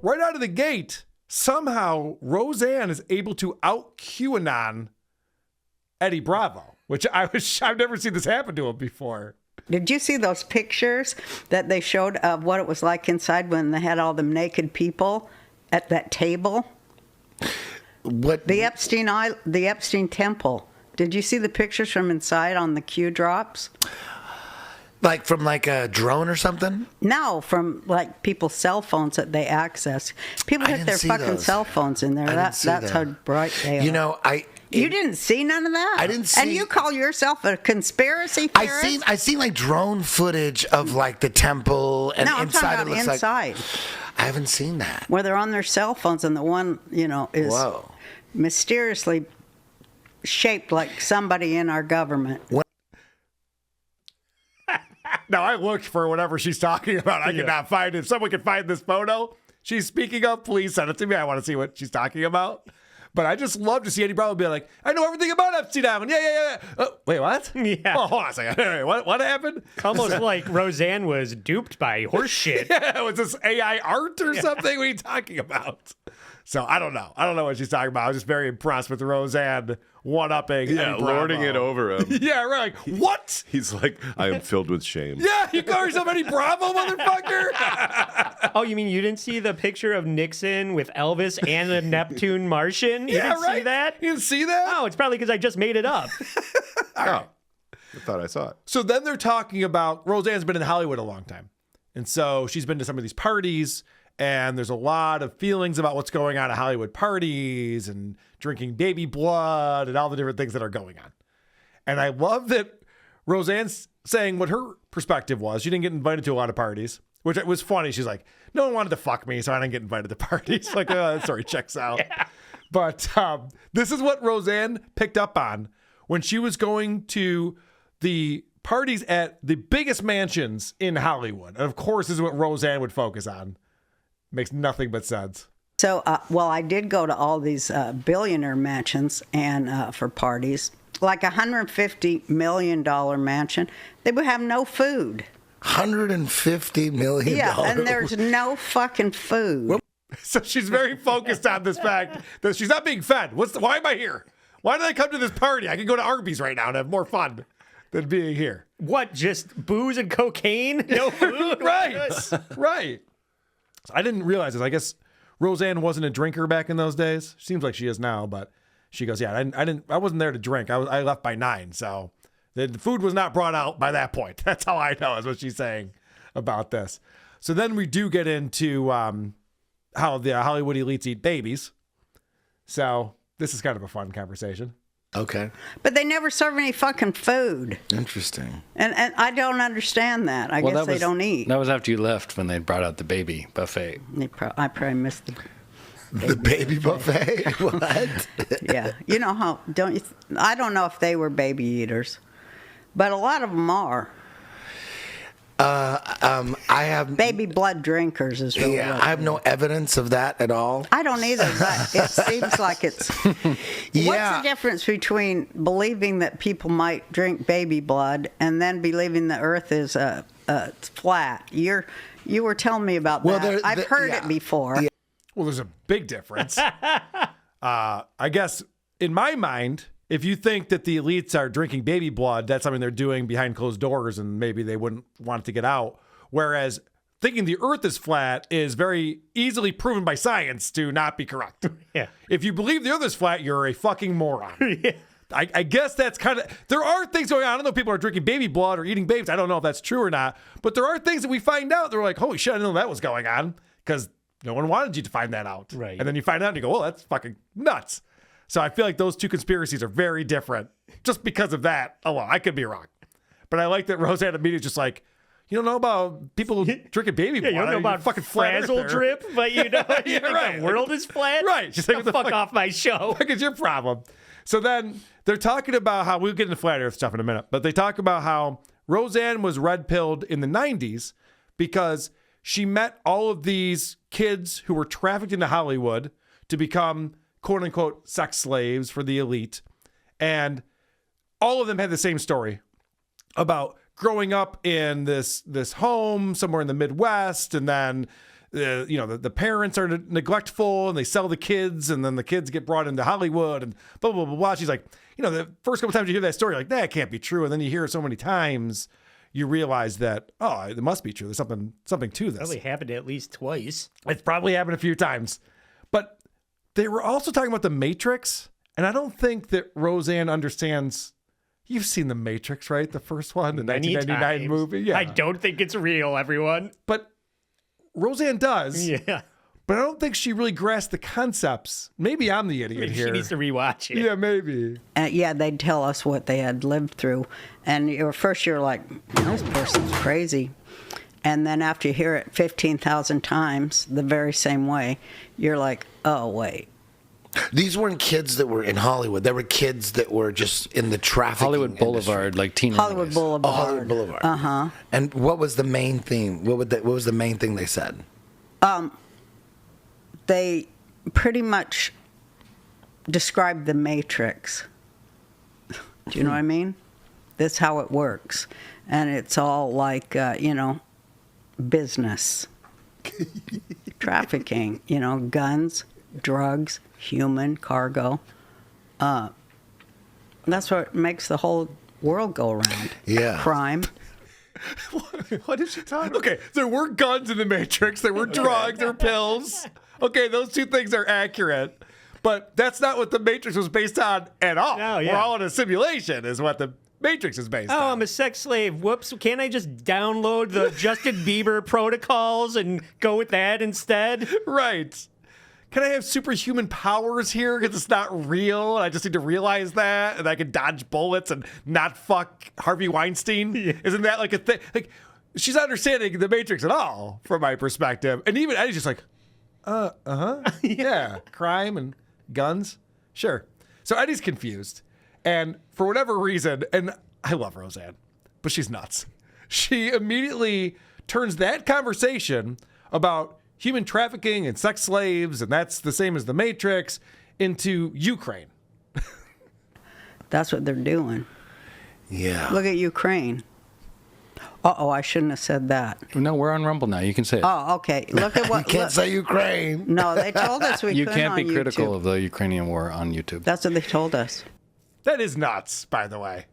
right out of the gate, somehow Roseanne is able to out QAnon Eddie Bravo, which I've never seen this happen to him before. Did you see those pictures that they showed of what it was like inside when they had all them naked people at that table? What? The Epstein temple. Did you see the pictures from inside on the Q drops? Like from like a drone or something? No, from like people's cell phones that they access. People hit their fucking those. cell phones in there. That's how bright they are. You know, you didn't see none of that? I didn't see. And you call yourself a conspiracy theorist? I seen like drone footage of like the temple and no, I'm inside. talking about It looks inside. like, I haven't seen that. Where they're on their cell phones and the one, is mysteriously shaped like somebody in our government. Now, I looked for whatever she's talking about. I could not find it. If someone can find this photo she's speaking of, please send it to me. I want to see what she's talking about. But I just love to see Eddie Bravo be like, I know everything about Epstein Island. Yeah. Wait, what? Yeah. Oh, hold on a second. What happened? Almost like Roseanne was duped by horse shit. Yeah, was this AI art or something? What are you talking about? So I don't know. I don't know what she's talking about. I was just very impressed with Roseanne one-upping. Yeah, lording it over him. Yeah, right. Like, what? He's like, I am filled with shame. Yeah, you call yourself Eddie Bravo, motherfucker? Oh, you mean you didn't see the picture of Nixon with Elvis and a Neptune Martian? You didn't see that? You didn't see that? Oh, it's probably because I just made it up. All right. I thought I saw it. So then they're talking about Roseanne's been in Hollywood a long time. And so she's been to some of these parties, and there's a lot of feelings about what's going on at Hollywood parties and drinking baby blood and all the different things that are going on. And I love that Roseanne's saying what her perspective was. She didn't get invited to a lot of parties, which was funny. She's like, no one wanted to fuck me, so I didn't get invited to parties. Like, oh, that story checks out. Yeah. But this is what Roseanne picked up on when she was going to the parties at the biggest mansions in Hollywood. And of course, this is what Roseanne would focus on. Makes nothing but sense. So, I did go to all these billionaire mansions and for parties. Like $150 million mansion, they would have no food. $150 million. Yeah, and there's no fucking food. So she's very focused on this fact that she's not being fed. Why am I here? Why did I come to this party? I can go to Arby's right now and have more fun than being here. What, just booze and cocaine? No food? Right. I didn't realize this. I guess Roseanne wasn't a drinker back in those days. Seems like she is now, but she goes, yeah, I wasn't there to drink. I left by 9, so the food was not brought out by that point. That's how I know is what she's saying about this. So then we do get into how the Hollywood elites eat babies. So this is kind of a fun conversation. Okay. But they never serve any fucking food. Interesting. And I don't understand that. I guess they don't eat. That was after you left when they brought out the baby buffet. I probably missed the baby buffet. What? Yeah. You know how, I don't know if they were baby eaters, but a lot of them are. I have baby blood drinkers is really I have no evidence of that at all. I don't either, but it seems like it's What's the difference between believing that people might drink baby blood and then believing the earth is flat? You were telling me about that. I've heard it before. Yeah. Well, there's a big difference. I guess in my mind, if you think that the elites are drinking baby blood, that's something they're doing behind closed doors and maybe they wouldn't want it to get out. Whereas thinking the earth is flat is very easily proven by science to not be correct. Yeah. If you believe the earth is flat, you're a fucking moron. Yeah. I guess that's kind of, there are things going on. I don't know if people are drinking baby blood or eating babies. I don't know if that's true or not, but there are things that we find out. They're like, holy shit, I didn't know that was going on because no one wanted you to find that out. Right. And then you find out and you go, well, that's fucking nuts. So I feel like those two conspiracies are very different just because of that alone. I could be wrong. But I like that Roseanne immediately just like, you don't know about people drinking baby blood. You don't know about fucking frazzle drip, but you know you think right. the world is flat? Right. She's like, the fuck off my show. What is your problem? So then they're talking about how, we'll get into flat earth stuff in a minute, but they talk about how Roseanne was red-pilled in the 90s because she met all of these kids who were trafficked into Hollywood to become quote unquote sex slaves for the elite. And all of them had the same story about growing up in this home somewhere in the Midwest. And then the parents are neglectful and they sell the kids, and then the kids get brought into Hollywood and blah, blah, blah, blah. She's like, the first couple times you hear that story, you're like, that can't be true. And then you hear it so many times, you realize that, oh, it must be true. There's something to this. Probably happened at least twice. It's probably happened a few times. But they were also talking about The Matrix, and I don't think that Roseanne understands. You've seen The Matrix, right? The first one, the Many 1999 times. movie. Yeah. I don't think it's real, everyone. But Roseanne does. Yeah. But I don't think she really grasped the concepts. Maybe I'm the idiot here. She needs to rewatch it. Yeah, maybe. Yeah, they'd tell us what they had lived through. And first you're like, this person's crazy. And then after you hear it 15,000 times the very same way, you're like, oh, wait. These weren't kids that were in Hollywood. They were kids that were just in the traffic. Hollywood Boulevard, like teen Hollywood runaways. Boulevard. Oh, Hollywood Boulevard. Uh-huh. And what was the main theme? What was the main thing they said? They pretty much described the Matrix. Do you know what I mean? That's how it works. And it's all like, business. Trafficking, guns, drugs, human, cargo. That's what makes the whole world go around. Yeah. Crime. What is she talking about? Okay, there were guns in The Matrix. There were drugs. There were pills. Okay, those two things are accurate. But that's not what The Matrix was based on at all. No, yeah. We're all in a simulation is what The Matrix is based Oh, on. I'm a sex slave. Whoops. Can't I just download the Justin Bieber protocols and go with that instead? Right. Can I have superhuman powers here because it's not real? And I just need to realize that, and I can dodge bullets and not fuck Harvey Weinstein. Yeah. Isn't that like a thing? Like, she's not understanding The Matrix at all, from my perspective. And even Eddie's just like, yeah, crime and guns, sure. So Eddie's confused, and for whatever reason, and I love Roseanne, but she's nuts. She immediately turns that conversation about human trafficking and sex slaves, and that's the same as The Matrix, into Ukraine. That's what they're doing. Yeah. Look at Ukraine. Uh-oh, I shouldn't have said that. No, we're on Rumble now. You can say it. Oh, okay. Look at what... You can't say Ukraine. No, they told us we You couldn't can't be on critical YouTube. of the Ukrainian war on YouTube. That's what they told us. That is nuts, by the way.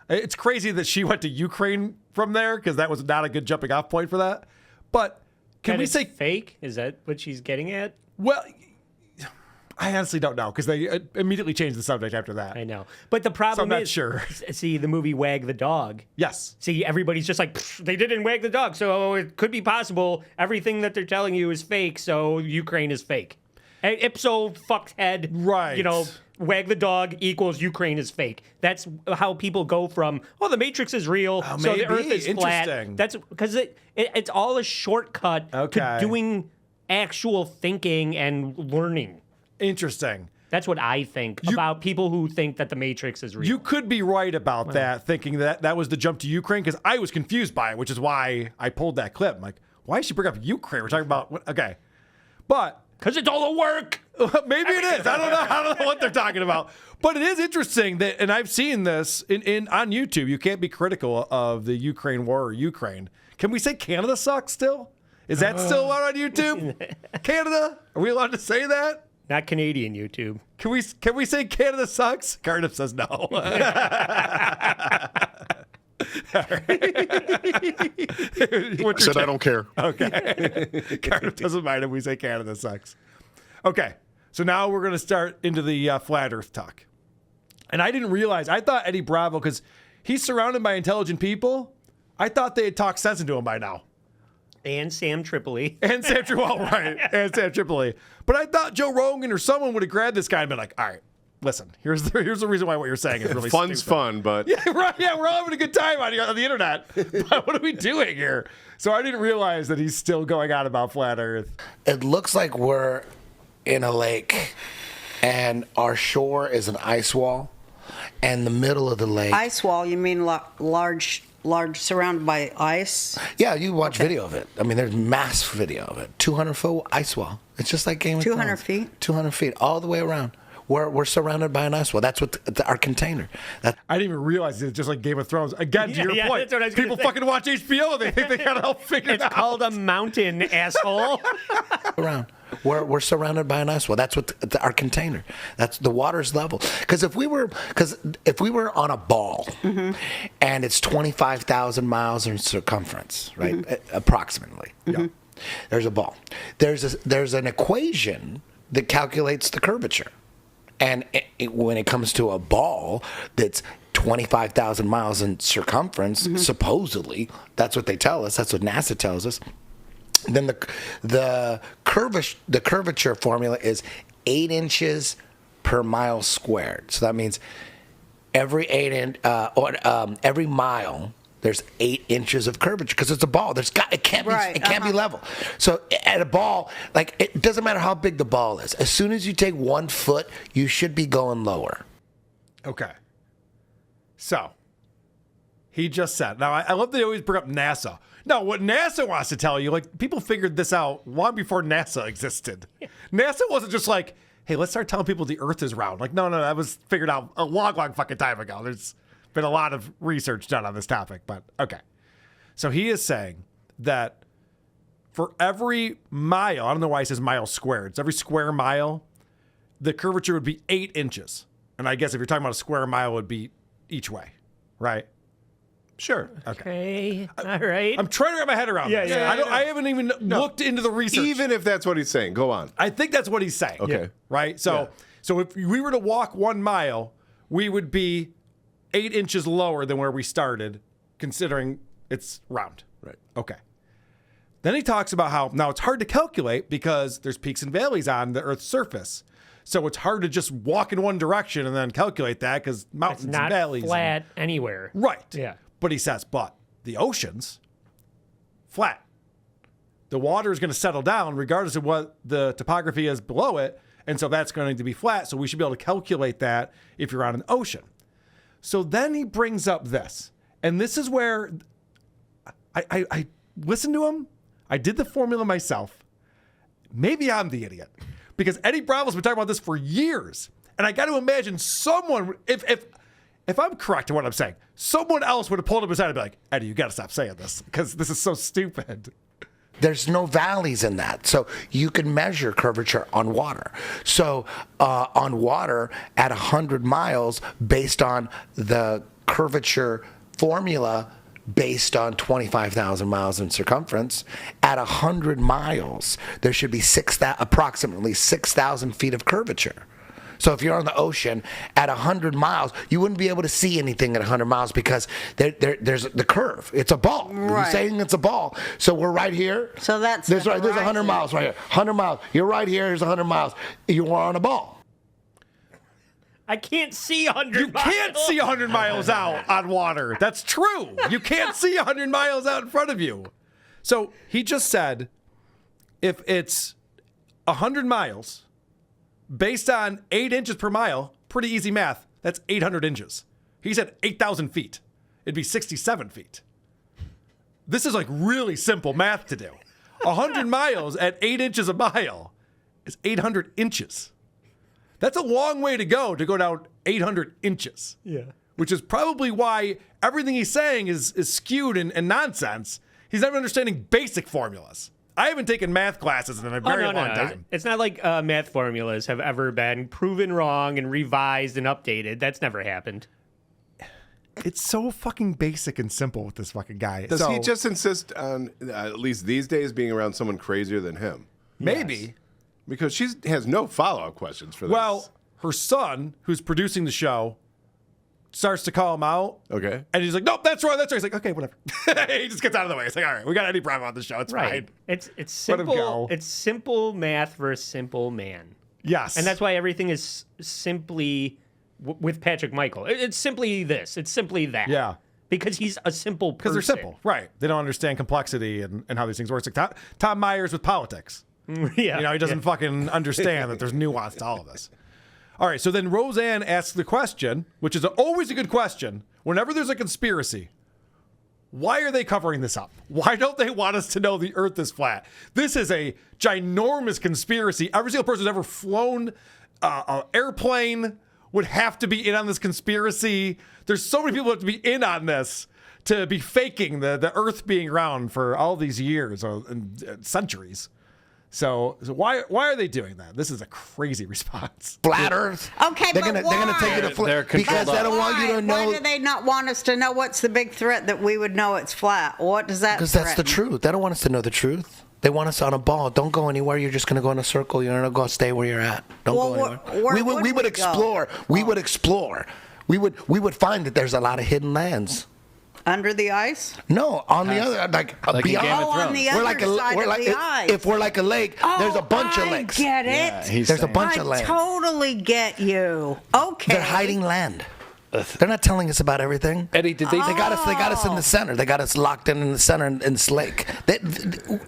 It's crazy that she went to Ukraine from there, because that was not a good jumping off point for that. But can we say... fake? Is that what she's getting at? Well, I honestly don't know, because they immediately changed the subject after that. I know. But the problem So I'm not is, sure. See, the movie Wag the Dog. Yes. See, everybody's just like, they didn't wag the dog, so it could be possible. Everything that they're telling you is fake, so Ukraine is fake. Ipso fucked head. Right. Wag the dog equals Ukraine is fake. That's how people go from, the Matrix is real, so maybe. the Earth is flat. Interesting. That's because it's all a shortcut Okay. to doing actual thinking and learning. Interesting. That's what I think about people who think that the Matrix is real. You could be right about that, thinking that was the jump to Ukraine, because I was confused by it, which is why I pulled that clip. I'm like, why did she bring up Ukraine? We're talking about, okay. But Because it's all a work. maybe it is. I don't know what they're talking about. But it is interesting that, and I've seen this on YouTube, you can't be critical of the Ukraine war or Ukraine. Can we say Canada sucks still? Is that still allowed on YouTube? Canada? Are we allowed to say that? Not Canadian YouTube. Can we say Canada sucks? Cardiff says no. Said I don't care. Okay. Cardiff doesn't mind if we say Canada sucks. Okay. So now we're going to start into the flat earth talk. And I didn't realize, I thought Eddie Bravo, because he's surrounded by intelligent people, I thought they had talked sense into him by now. And Sam Tripoli. And Sam Tripoli, right. And Sam Tripoli. But I thought Joe Rogan or someone would have grabbed this guy and been like, all right, listen, here's the reason why what you're saying is really Fun's stupid. fun, but Yeah, right. Yeah, we're all having a good time on the internet. But what are we doing here? So I didn't realize that he's still going on about flat Earth. It looks like we're in a lake, and our shore is an ice wall, and the middle of the lake. Ice wall, you mean large, surrounded by ice? Yeah, you watch video of it. I mean, there's mass video of it. 200-foot ice wall. It's just like Game of 200 Thrones. feet? 200 feet, all the way around. We're surrounded by an ice wall. That's what our container. I didn't even realize it's just like Game of Thrones. Again, to your point, that's what I was gonna people say. fucking watch HBO. They think they got it all figured It's out. called a mountain, asshole. Around. We're surrounded by an ice wall. That's what our container. That's the water's level. Because if we were on a ball, and it's 25,000 miles in circumference, right, approximately. Yeah. There's a ball. There's an equation that calculates the curvature, and when it comes to a ball that's 25,000 miles in circumference, supposedly, that's what they tell us. That's what NASA tells us. Then the curvature formula is 8 inches per mile squared. So that means every every mile there's 8 inches of curvature because it's a ball. It can't be level. So at a ball, like it doesn't matter how big the ball is. As soon as you take 1 foot, you should be going lower. Okay. So he just said. Now I love that they always bring up NASA. No, what NASA wants to tell you, like, people figured this out long before NASA existed. NASA wasn't just like, hey, let's start telling people the Earth is round. Like, no, that was figured out a long fucking time ago. There's been a lot of research done on this topic, but okay. So he is saying that for every mile, I don't know why he says mile squared. So every square mile, the curvature would be 8 inches. And I guess if you're talking about a square mile, it would be each way, right? Sure. Okay. All right. I'm trying to wrap my head around this. Yeah. I haven't even looked into the research. Even if that's what he's saying, go on. I think that's what he's saying. Okay. Right? So if we were to walk 1 mile, we would be 8 inches lower than where we started, considering it's round. Right. Okay. Then he talks about how now it's hard to calculate because there's peaks and valleys on the Earth's surface. So it's hard to just walk in one direction and then calculate that because mountains It's not and valleys. flat anywhere. Right. Yeah. But he says, but the ocean's flat. The water is going to settle down regardless of what the topography is below it. And so that's going to be flat. So we should be able to calculate that if you're on an ocean. So then he brings up this. And this is where I listened to him. I did the formula myself. Maybe I'm the idiot. Because Eddie Bravo's been talking about this for years. And I got to imagine someone, if I'm correct in what I'm saying, someone else would have pulled him aside and be like, Eddie, you got to stop saying this because this is so stupid. There's no valleys in that. So you can measure curvature on water. So on water at 100 miles based on the curvature formula based on 25,000 miles in circumference, at 100 miles, there should be approximately 6,000 feet of curvature. So if you're on the ocean at 100 miles, you wouldn't be able to see anything at 100 miles because there's the curve. It's a ball. Right. You're saying it's a ball. So we're right here. So that's there's the 100 horizon. miles right here. 100 miles. You're right here. Here's 100 miles. You are on a ball. I can't see 100 You miles. can't see 100 miles out on water. That's true. You can't see 100 miles out in front of you. So he just said if it's 100 miles based on 8 inches per mile, pretty easy math, that's 800 inches. He said 8,000 feet. It'd be 67 feet. This is like really simple math to do. 100 miles at 8 inches a mile is 800 inches. That's a long way to go down 800 inches. Yeah. Which is probably why everything he's saying is skewed and nonsense. He's not understanding basic formulas. I haven't taken math classes in a very long time. It's not like math formulas have ever been proven wrong and revised and updated. That's never happened. It's so fucking basic and simple with this fucking guy. Does he just insist on, at least these days, being around someone crazier than him? Maybe. Yes. Because she has no follow-up questions for this. Well, her son, who's producing the show, starts to call him out. Okay. And he's like, nope, that's wrong. He's like, okay, whatever. He just gets out of the way. It's like, all right, we got Eddie Bravo on the show. It's fine. It's Let him simple. go. It's simple math for a simple man. Yes. And that's why everything is simply with Patrick Michael. It's simply this. It's simply that. Yeah. Because he's a simple person. Because they're simple. Right. They don't understand complexity and how these things work. It's like Tom Myers with politics. Yeah. You know, he doesn't fucking understand that there's nuance to all of this. All right, so then Roseanne asks the question, which is always a good question. Whenever there's a conspiracy, why are they covering this up? Why don't they want us to know the Earth is flat? This is a ginormous conspiracy. Every single person who's ever flown an airplane would have to be in on this conspiracy. There's so many people who have to be in on this to be faking the Earth being round for all these years or centuries. So why are they doing that? This is a crazy response. Flat Earth. Okay, they're but gonna why? take it to They're flat because they don't want you to know. Why do they not want us to know what's the big threat that we would know it's flat? What does that? Because that's the threaten? truth. They don't want us to know the truth. They want us on a ball. Don't go anywhere. You're just going to go in a circle. You're going to go stay where you're at. Don't Well, go anywhere. where we would would we explore. go? We would explore. We would find that there's a lot of hidden lands. Under the ice? No, on the other, like in beyond. Game of Oh, on the Thrones. other side of the ice. If we're like a lake, there's a bunch of lakes. I get it. Yeah, he's There's a saying- bunch I of land. totally get you. Okay. They're hiding land. They're not telling us about everything. Eddie, did they? They got us. They got us in the center. They got us locked in the center in this lake.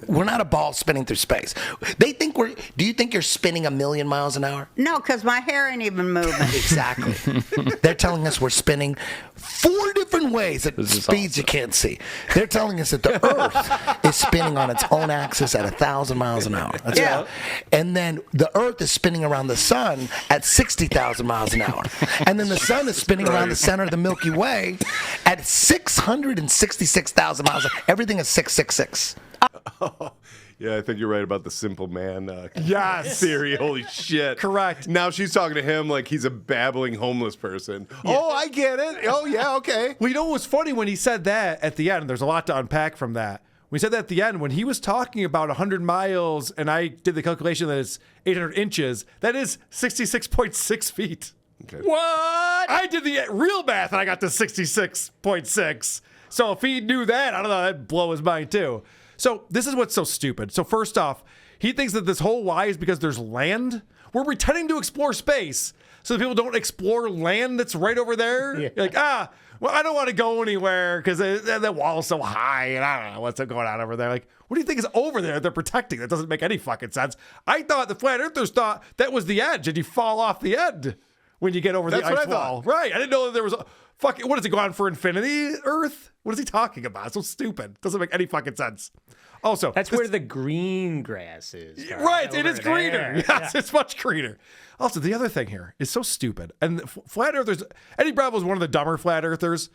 We're not a ball spinning through space. They think we're. Do you think you're spinning 1,000,000 miles an hour? No, because my hair ain't even moving. Exactly. They're telling us we're spinning 4 different ways at This is speeds you can't see. They're telling us that the Earth is spinning on its own axis at 1,000 miles an hour. That's Yeah. right. And then the Earth is spinning around the sun at 60,000 miles an hour. And then the sun is spinning around the center of the Milky Way at 666,000 miles. Everything is 666. Yeah, I think you're right about the simple man Yes. theory. Holy shit. Correct. Now she's talking to him like he's a babbling homeless person. Oh, I get it. Oh, yeah, okay. Well, you know what was funny when he said that at the end? There's a lot to unpack from that. When he said that at the end, when he was talking about 100 miles, and I did the calculation that it's 800 inches, that is 66.6 feet. Okay. What? I did the real math, and I got to 66.6. So if he knew that, I don't know, that'd blow his mind too. So this is what's so stupid. So first off, he thinks that this whole why is because there's land. We're pretending to explore space so that people don't explore land that's right over there. Yeah. You're like, well, I don't want to go anywhere because the wall's so high and I don't know what's going on over there. Like, what do you think is over there they're protecting? That doesn't make any fucking sense. I thought the flat earthers thought that was the edge and you fall off the end when you get over That's the what ice I thought. wall. Right. I didn't know that there was a fucking, what is it, go on for infinity Earth? What is he talking about? It's so stupid. Doesn't make any fucking sense. Also, That's where the green grass is. right, it is Over greener. there. Yes, Yeah. it's much greener. Also, the other thing here is so stupid. And flat earthers, Eddie Bravo is one of the dumber flat earthers,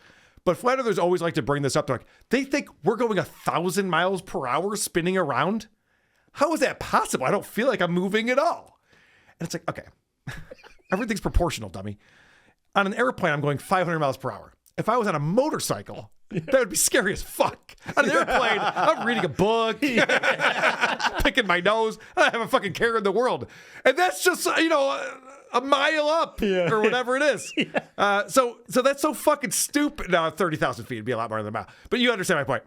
but flat earthers always like to bring this up. They're like, they think we're going 1,000 miles per hour spinning around. How is that possible? I don't feel like I'm moving at all. And it's like, okay, everything's proportional, dummy. On an airplane, I'm going 500 miles per hour. If I was on a motorcycle, that would be scary as fuck. On an airplane, I'm reading a book, picking my nose. I don't have a fucking care in the world. And that's just, a mile up or whatever it is. So that's so fucking stupid. Now, 30,000 feet would be a lot more than a mile. But you understand my point.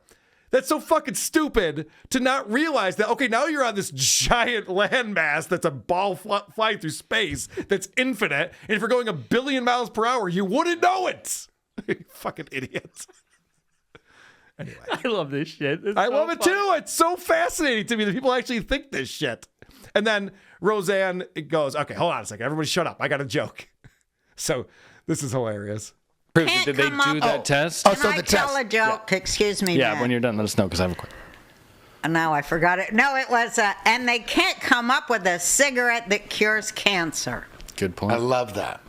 That's so fucking stupid to not realize that, okay, now you're on this giant landmass that's a ball flying through space that's infinite. And if you're going 1 billion miles per hour, you wouldn't know it. Fucking idiots. Anyway. I love this shit. I love it too. It's so fascinating to me that people actually think this shit. And then Roseanne goes, okay, hold on a second. Everybody shut up. I got a joke. So this is hilarious. Can't Did they come up- do that test? Oh, Can so I the tell test. a joke? Excuse me, Yeah, Matt. when you're done, let us know because I have a question. Now I forgot it. No, it was, and they can't come up with a cigarette that cures cancer. Good I point. love that.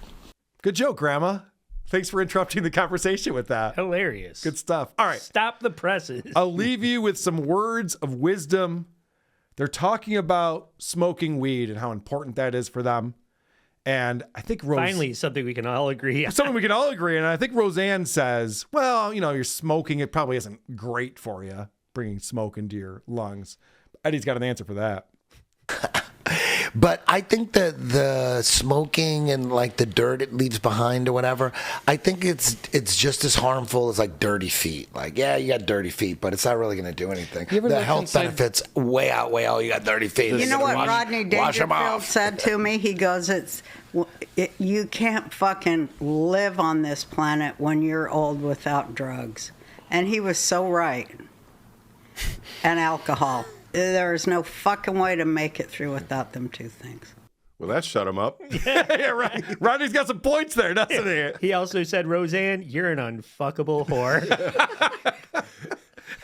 Good joke, Grandma. Thanks for interrupting the conversation with that. Hilarious. Good stuff. All right. Stop the presses. I'll leave you with some words of wisdom. They're talking about smoking weed and how important that is for them. And I think Finally, something we can all agree on. something we can all agree on. I think Roseanne says, well, you're smoking. It probably isn't great for you, bringing smoke into your lungs. Eddie's got an answer for that. But I think that the smoking and like the dirt it leaves behind or whatever, I think it's just as harmful as like dirty feet. Like, yeah, you got dirty feet, but it's not really going to do anything. You ever The look health inside- benefits way outweigh all you got dirty feet. You know what Rodney Wash 'em Dangerfield off. said to me? He goes, you can't fucking live on this planet when you're old without drugs. And he was so right. And alcohol. There is no fucking way to make it through without them two things. Well, that shut him up. Yeah, right. Rodney's got some points there, doesn't he? He also said, Roseanne, you're an unfuckable whore.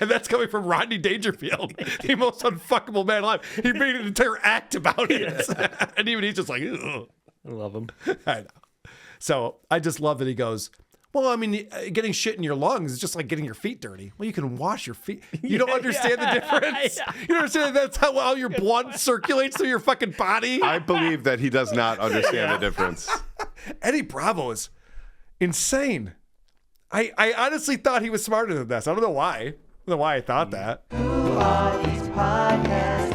And that's coming from Rodney Dangerfield, the most unfuckable man alive. He made an entire act about it. And even he's just like, ugh. I love him. I know. So I just love that he goes, well, I mean, getting shit in your lungs is just like getting your feet dirty. Well, you can wash your feet. You don't understand the difference? You don't understand that's how well your blood circulates through your fucking body? I believe that he does not understand the difference. Eddie Bravo is insane. I honestly thought he was smarter than this. I don't know why. I don't know why I thought that. Who are these podcasts?